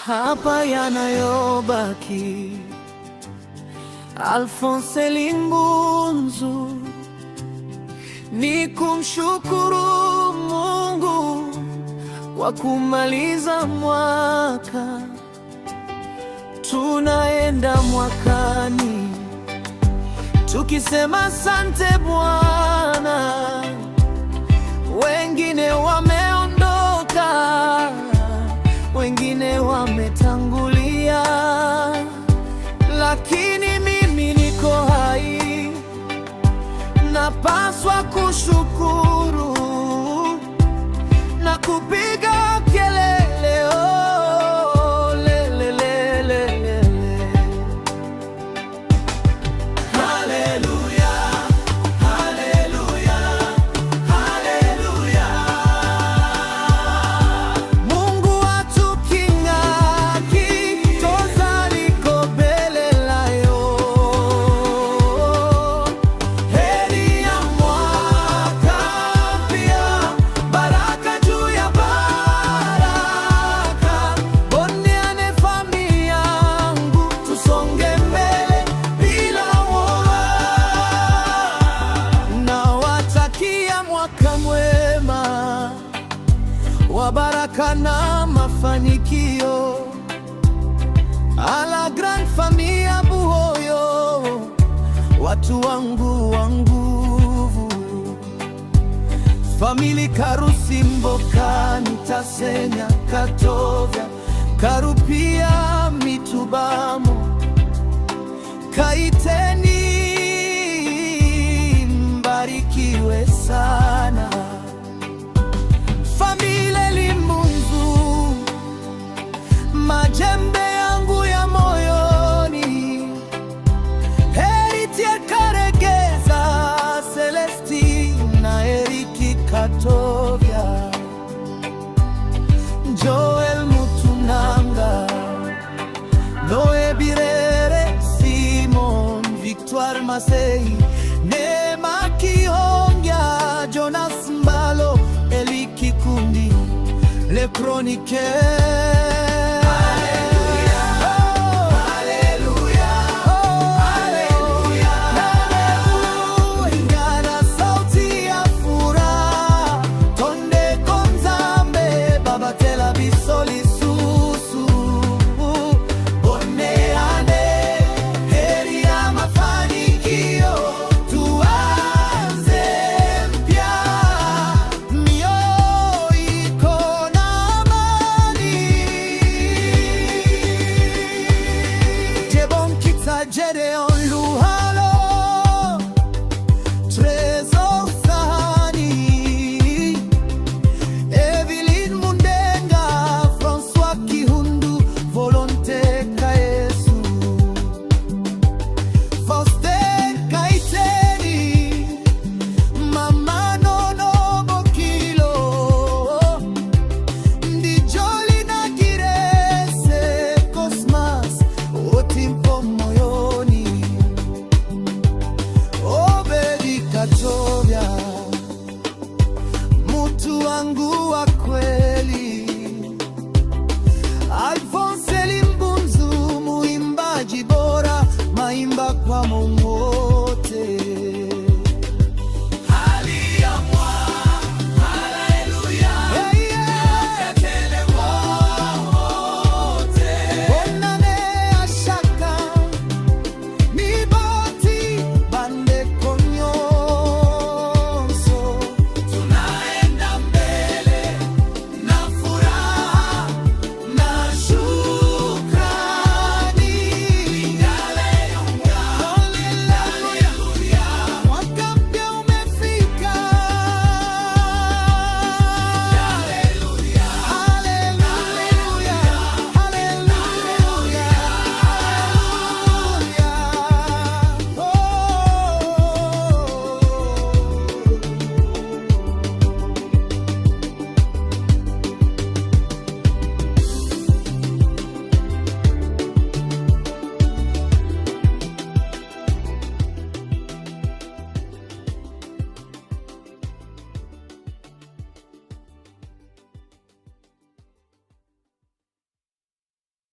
hapa yanayobaki. Alphonse Limbunzu, ni kumshukuru Mungu kwa kumaliza mwaka. Tunaenda mwakani tukisema asante Bwana. Wengine wameondoka, wengine wametangulia, lakini mimi niko hai, napaswa kushukuru na kupiga kelele, oh, lelelelele. Haleluya, haleluya, haleluya. Mungu atuking'aki, tozaliko belelayo. Heri ya mwaka mpya, baraka juu ya baraka. Bondeane familia yangu, tusonge mbele bila woga. Nawatakia mwaka mwema wa baraka na mafanikio. A la grande famille Buhoyo, watu wangu wa nguvu. Famili Karusi, Mboka, Nitasenya, Katovya, Karupia, Mitubamo, Kaiteni, mbarikiwe sana. Famile Limbunzu, majembe yangu ya moyoni. Heritier Karegeza, Celestina, Eriki Katovya, Joel Mutunanga, Noe Birere, Simon, Victoire Masei, Neema Kihongya, Jonas Mbalo, Eli Kikundi, Les Chroniqueurs. Gedeon Luhalo, Trésor Sahani, Evelyn Mundenga, François Kihundu, Volonté Kayesu, Faustin Kaiteni, Mama Nono Bokilo, Ndijoli na Girese, Cosmas, Otimpo moyoni, Obedi Katovya, mutu wangu wa kweli.